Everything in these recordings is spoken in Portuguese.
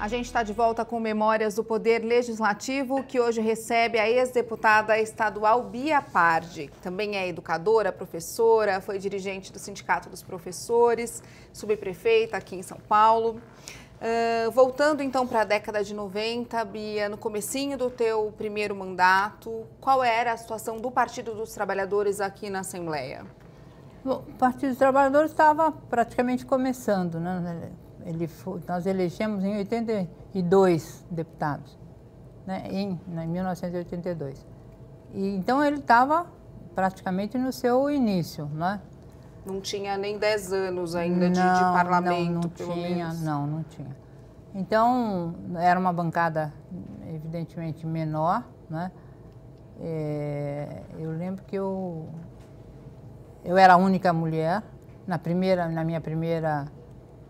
A gente está de volta com Memórias do Poder Legislativo, que hoje recebe a ex-deputada estadual Bia Pardi. Também é educadora, professora, foi dirigente do Sindicato dos Professores, subprefeita aqui em São Paulo. Voltando então para a década de 90, Bia, no comecinho do teu primeiro mandato, qual era a situação do Partido dos Trabalhadores aqui na Assembleia? Bom, o Partido dos Trabalhadores estava praticamente começando, né? Nós elegemos em 82 deputados, né? Em 1982. Então ele estava praticamente no seu início, né? Não tinha nem 10 anos ainda de parlamento, pelo menos. Não tinha. Então, era uma bancada, evidentemente, menor, né? Eu lembro que eu era a única mulher. Na minha primeira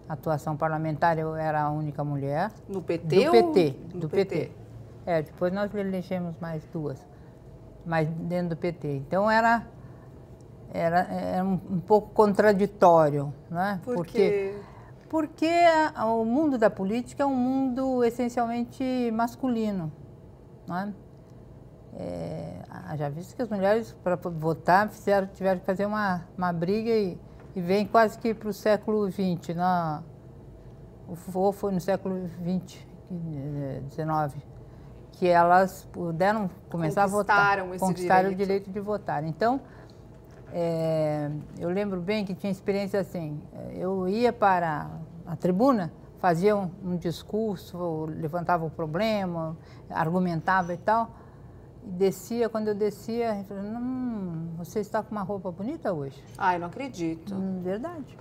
atuação parlamentar, eu era a única mulher. No PT? Do PT. Depois nós elegemos mais duas, mas dentro do PT. Então, era um pouco contraditório, né? Por quê? Porque o mundo da política é um mundo essencialmente masculino, né? Já visto que as mulheres, para votar, tiveram que fazer uma briga e vem quase que para o século XX. O voo foi no século XX, XIX, que elas puderam começar a votar. Conquistaram o direito de votar. Então, eu lembro bem que tinha experiência assim, eu ia para a tribuna, fazia um discurso, levantava o problema, argumentava e tal, e descia, quando eu descia, eu falei, você está com uma roupa bonita hoje? Ai, não acredito. Verdade.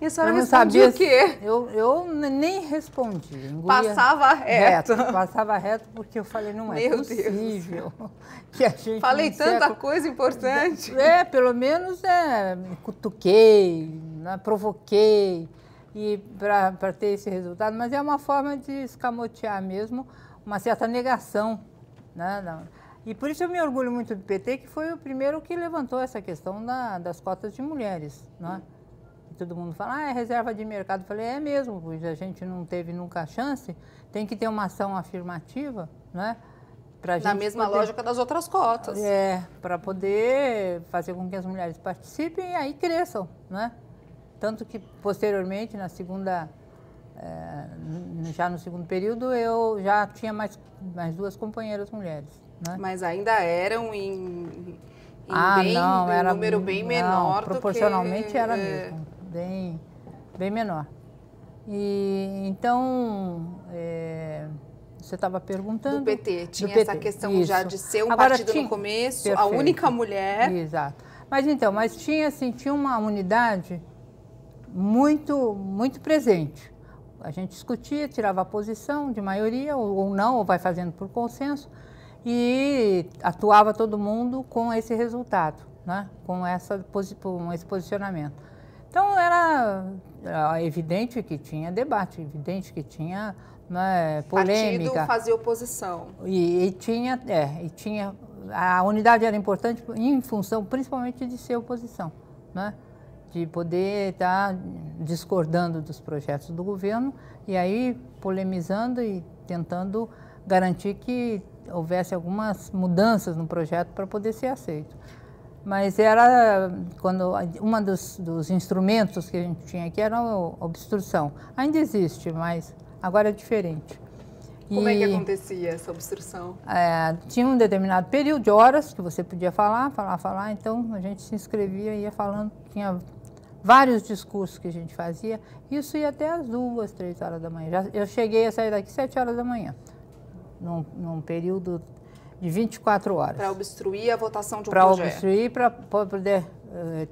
E a senhora respondia o quê? Eu nem respondi. Passava reto. Passava reto porque eu falei, não é possível que a gente... Falei tanta coisa importante. Pelo menos me cutuquei, né, provoquei para ter esse resultado, mas é uma forma de escamotear mesmo uma certa negação, né? E por isso eu me orgulho muito do PT, que foi o primeiro que levantou essa questão das cotas de mulheres, né? Todo mundo fala, é reserva de mercado. Eu falei, é mesmo, pois a gente não teve nunca a chance, tem que ter uma ação afirmativa, né? Na mesma lógica das outras cotas. Para poder fazer com que as mulheres participem e aí cresçam, né? Tanto que, posteriormente, já no segundo período, eu já tinha mais duas companheiras mulheres, né? Mas ainda eram em número bem menor do que... Proporcionalmente era mesmo. Bem menor. E então, você estava perguntando... Do PT, tinha essa questão já de ser um partido no começo, perfeito, a única mulher... Exato. Mas tinha uma unidade muito, muito presente. A gente discutia, tirava a posição de maioria ou não, ou vai fazendo por consenso, e atuava todo mundo com esse resultado, né? Com esse posicionamento. Então, era evidente que tinha debate, evidente que tinha, né, polêmica. O partido fazia oposição. E tinha, a unidade era importante em função, principalmente, de ser oposição, né? De poder estar discordando dos projetos do governo e aí polemizando e tentando garantir que houvesse algumas mudanças no projeto para poder ser aceito. Mas era dos instrumentos que a gente tinha aqui era a obstrução. Ainda existe, mas agora é diferente. Como é que acontecia essa obstrução? Tinha um determinado período de horas que você podia falar, então a gente se inscrevia e ia falando, tinha vários discursos que a gente fazia, isso ia até às 2, 3 horas da manhã. Eu cheguei a sair daqui 7 horas da manhã, num período de 24 horas. Para obstruir a votação de um projeto. Para obstruir, para poder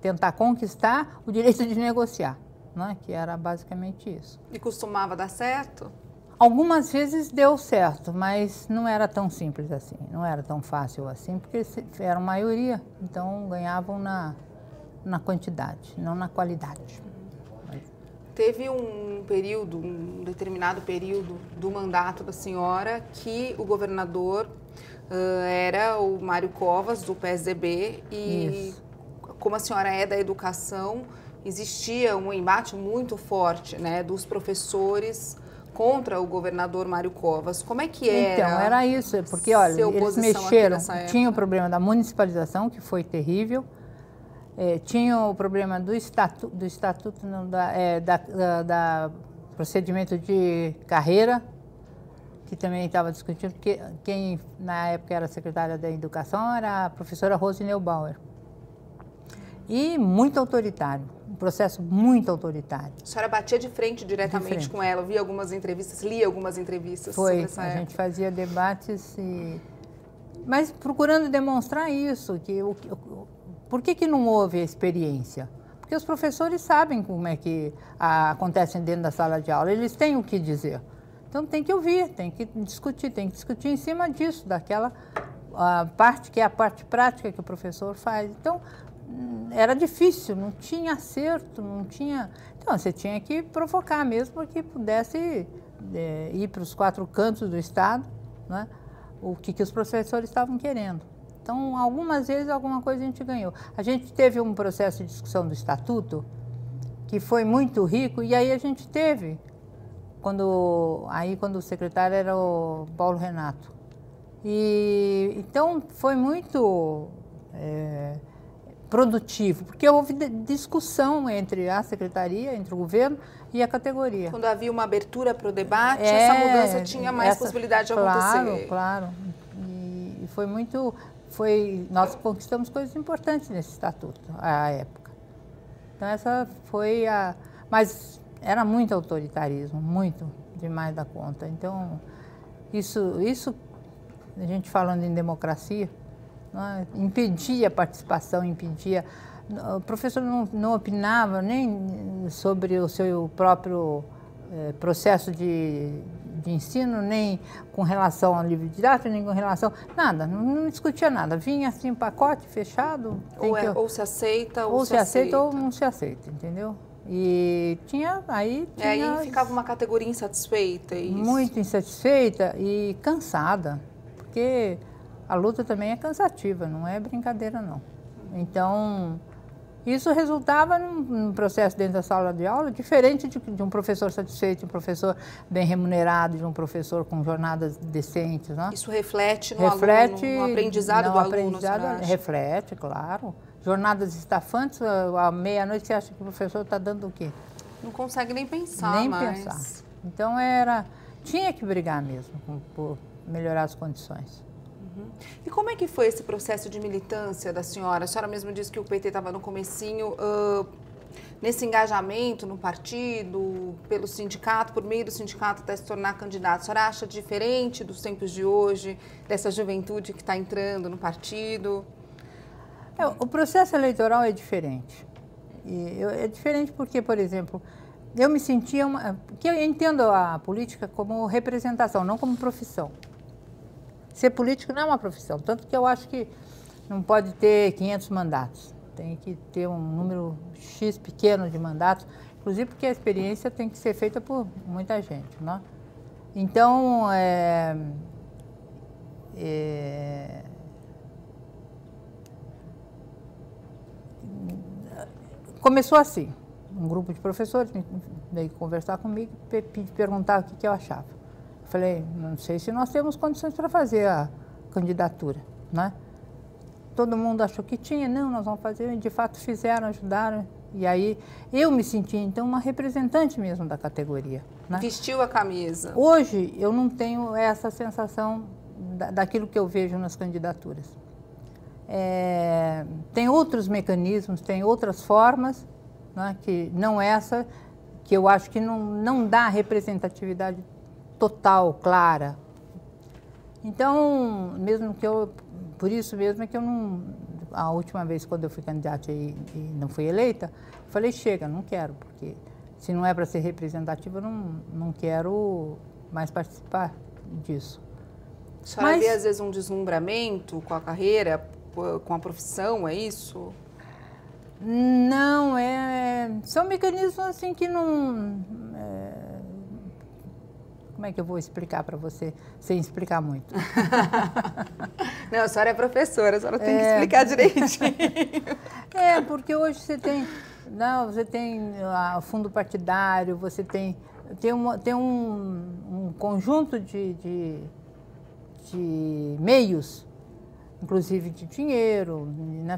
tentar conquistar o direito de negociar, né? Que era basicamente isso. E costumava dar certo? Algumas vezes deu certo, mas não era tão simples assim, não era tão fácil assim, porque eram maioria, então ganhavam na quantidade, não na qualidade. Teve um determinado período do mandato da senhora que o governador era o Mário Covas, do PSDB, e isso. Como a senhora é da educação, existia um embate muito forte, né, dos professores contra o governador Mário Covas. Como é que era? Então, era isso, porque, olha, eles mexeram, tinha o problema da municipalização, que foi terrível, tinha o problema do estatuto não, da procedimento de carreira, que também estava discutindo, porque quem na época era secretária da Educação era a professora Rose Neubauer. E muito autoritário, um processo muito autoritário. A senhora batia de frente diretamente com ela, via algumas entrevistas, lia algumas entrevistas sobre essa época. A gente fazia debates, mas procurando demonstrar isso, por que não houve a experiência? Porque os professores sabem como é que acontece dentro da sala de aula, eles têm o que dizer. Então tem que ouvir, tem que discutir em cima disso, daquela parte que é a parte prática que o professor faz. Então, era difícil, não tinha acerto, não tinha... Então, você tinha que provocar mesmo para que pudesse ir para os 4 cantos do Estado, né, o que os professores estavam querendo. Então, algumas vezes, alguma coisa a gente ganhou. A gente teve um processo de discussão do Estatuto que foi muito rico, e aí a gente teve, quando o secretário era o Paulo Renato. Então, foi muito... produtivo, porque houve discussão entre a secretaria, entre o governo e a categoria. Quando havia uma abertura para o debate, essa mudança tinha mais possibilidade de acontecer. Claro. E foi muito... nós conquistamos coisas importantes nesse estatuto, à época. Então, essa foi mas era muito autoritarismo, muito demais da conta. Então, isso a gente falando em democracia, impedia a participação, o professor não opinava nem sobre o seu próprio processo de ensino, nem com relação ao livro didático, nem com relação... Nada, não discutia nada. Vinha assim, pacote fechado... Ou se aceita ou se aceita ou não se aceita, entendeu? E aí ficava uma categoria insatisfeita. Muito insatisfeita e cansada, porque... A luta também é cansativa, não é brincadeira, não. Então, isso resultava num processo dentro da sala de aula diferente de um professor satisfeito, de um professor bem remunerado, de um professor com jornadas decentes. Né? Isso reflete no aprendizado do aluno? Reflete, claro. Jornadas estafantes, à meia-noite você acha que o professor está dando o quê? Não consegue nem pensar pensar. Então, tinha que brigar mesmo por melhorar as condições. E como é que foi esse processo de militância da senhora? A senhora mesmo disse que o PT estava no comecinho, nesse engajamento no partido, pelo sindicato, por meio do sindicato até se tornar candidato. A senhora acha diferente dos tempos de hoje, dessa juventude que está entrando no partido? O processo eleitoral é diferente. É diferente porque, por exemplo, eu me sentia... Porque eu entendo a política como representação, não como profissão. Ser político não é uma profissão, tanto que eu acho que não pode ter 500 mandatos. Tem que ter um número X pequeno de mandatos, inclusive porque a experiência tem que ser feita por muita gente, né? Então, começou assim, um grupo de professores veio conversar comigo e perguntar o que eu achava. Eu falei, não sei se nós temos condições para fazer a candidatura, né? Todo mundo achou que tinha, não, nós vamos fazer, e de fato fizeram, ajudaram. E aí eu me senti, então, uma representante mesmo da categoria. Né? Vestiu a camisa. Hoje eu não tenho essa sensação daquilo que eu vejo nas candidaturas. Tem outros mecanismos, tem outras formas, né, que não essa, que eu acho que não dá representatividade total, clara. Então, por isso mesmo é que eu não... A última vez, quando eu fui candidata e não fui eleita, eu falei, chega, não quero, porque se não é para ser representativa, eu não quero mais participar disso. A senhora vê, às vezes, um deslumbramento com a carreira, com a profissão, é isso? Não, são mecanismos assim que não... Como é que eu vou explicar para você, sem explicar muito? Não, a senhora é professora, a senhora tem que explicar direitinho. Porque hoje Não, você tem o fundo partidário, você tem um conjunto de meios, inclusive de dinheiro,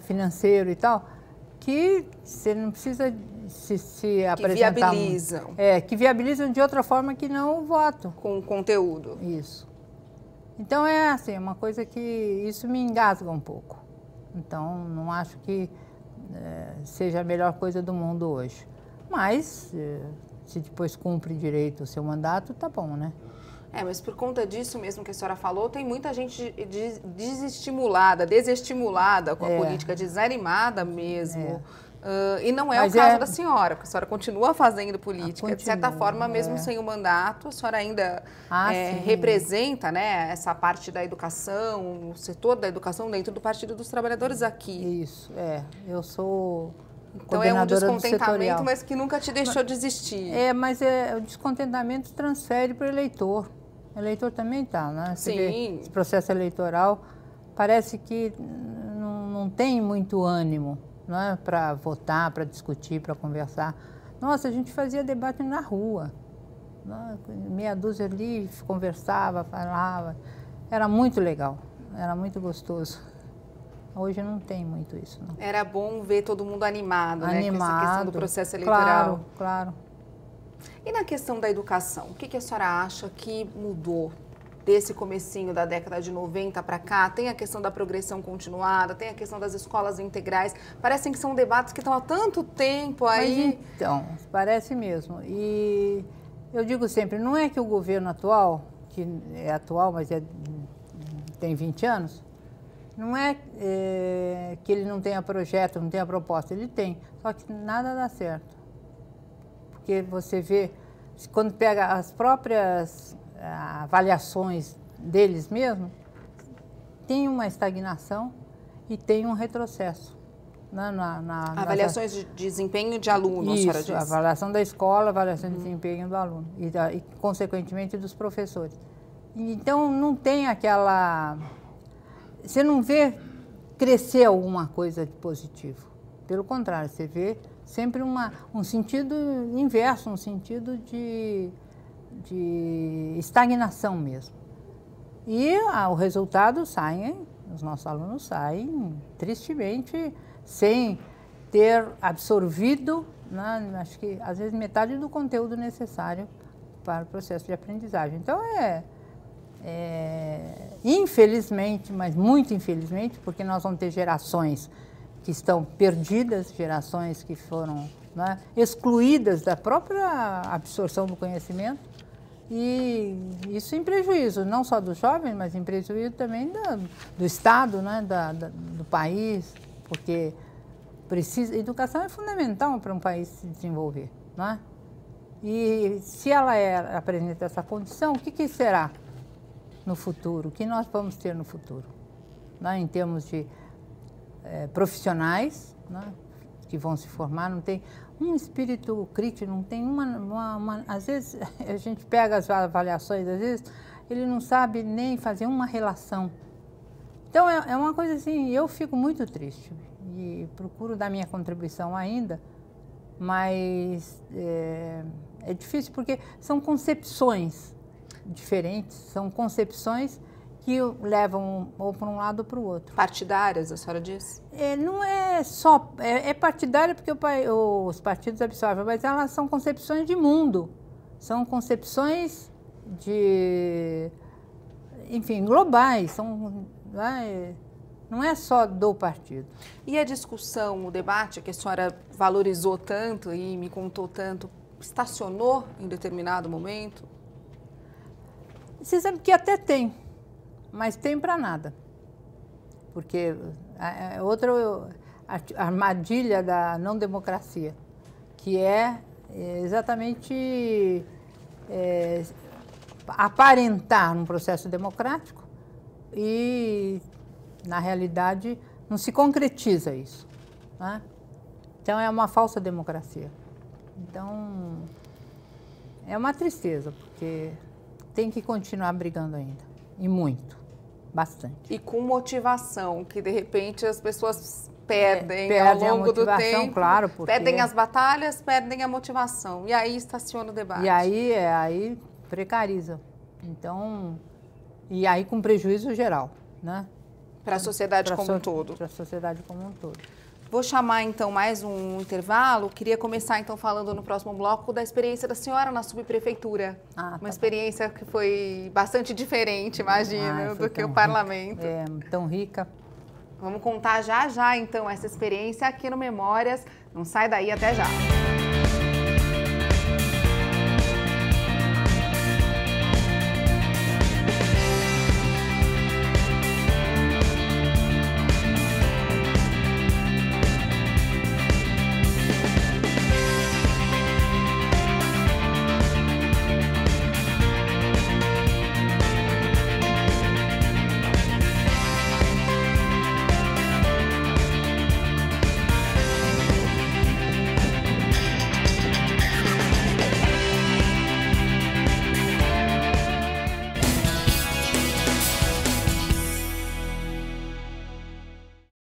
financeiro e tal, que você não precisa se apresentar... Que viabilizam. Que viabilizam de outra forma que não o voto. Com conteúdo. Isso. Então, é assim, uma coisa que isso me engasga um pouco. Então, não acho que seja a melhor coisa do mundo hoje. Mas, se depois cumpre direito o seu mandato, tá bom, né? Mas por conta disso mesmo que a senhora falou, tem muita gente desestimulada com a política, desanimada mesmo. E não é o caso da senhora, porque a senhora continua fazendo política. De certa forma, mesmo sem o mandato, a senhora ainda representa, né, essa parte da educação, o setor da educação dentro do Partido dos Trabalhadores aqui. Isso, eu sou então é um descontentamento, mas que nunca te deixou desistir. Mas o descontentamento transfere para o eleitor. O eleitor também está, né? Você vê esse processo eleitoral, parece que não tem muito ânimo, né, para votar, para discutir, para conversar. Nossa, a gente fazia debate na rua, né? Meia dúzia ali, conversava, falava. Era muito legal, era muito gostoso. Hoje não tem muito isso, não. Era bom ver todo mundo animado, né, com essa questão do processo eleitoral. Claro, claro. E na questão da educação, o que a senhora acha que mudou desse comecinho da década de 90 para cá? Tem a questão da progressão continuada, tem a questão das escolas integrais. Parecem que são debates que estão há tanto tempo aí. Mas então, parece mesmo. E eu digo sempre, não é que o governo atual, que é atual, mas tem 20 anos, não é que ele não tenha projeto, não tenha proposta. Ele tem, só que nada dá certo. Porque você vê, quando pega as próprias avaliações deles mesmos, tem uma estagnação e tem um retrocesso. Avaliações de desempenho de aluno, isso, a senhora disse. A avaliação da escola, avaliação de desempenho do aluno e, consequentemente, dos professores. Então, não tem aquela... Você não vê crescer alguma coisa de positivo. Pelo contrário, você vê sempre um sentido inverso, um sentido de estagnação mesmo. E o resultado os nossos alunos saem tristemente, sem ter absorvido, né, acho que às vezes metade do conteúdo necessário para o processo de aprendizagem. Então infelizmente, mas muito infelizmente, porque nós vamos ter gerações que estão perdidas, gerações que foram, né, excluídas da própria absorção do conhecimento, e isso em prejuízo não só dos jovens, mas em prejuízo também do Estado, né, do país, porque educação é fundamental para um país se desenvolver, né? E se ela apresenta essa condição, o que será no futuro? O que nós vamos ter no futuro, né, em termos de profissionais, né, que vão se formar? Não tem um espírito crítico, não tem às vezes a gente pega as avaliações, às vezes ele não sabe nem fazer uma relação. Então é uma coisa assim, eu fico muito triste e procuro dar minha contribuição ainda, mas é difícil porque são concepções diferentes, são concepções que levam ou para um lado ou para o outro. Partidárias, a senhora diz? Não é só... É partidária porque os partidos absorvem, mas elas são concepções de mundo. São concepções enfim, globais. Não é só do partido. E a discussão, o debate que a senhora valorizou tanto e me contou tanto, estacionou em determinado momento? Você sabe que até tem. Mas tem para nada, porque outra armadilha da não democracia, que é exatamente aparentar um processo democrático e, na realidade, não se concretiza isso, né? Então, é uma falsa democracia. Então, é uma tristeza, porque tem que continuar brigando ainda. E muito, bastante. E com motivação, que de repente as pessoas perdem ao longo do tempo, claro, porque... perdem as batalhas, perdem a motivação, e aí estaciona o debate. E aí precariza. Então, e aí com prejuízo geral, né? Para a sociedade como um todo. Para a sociedade como um todo. Vou chamar então mais um intervalo. Queria começar então falando no próximo bloco da experiência da senhora na subprefeitura. Uma experiência que foi bastante diferente, imagino, do que o parlamento. Tão rica. Vamos contar já então essa experiência aqui no Memórias. Não sai daí, até já.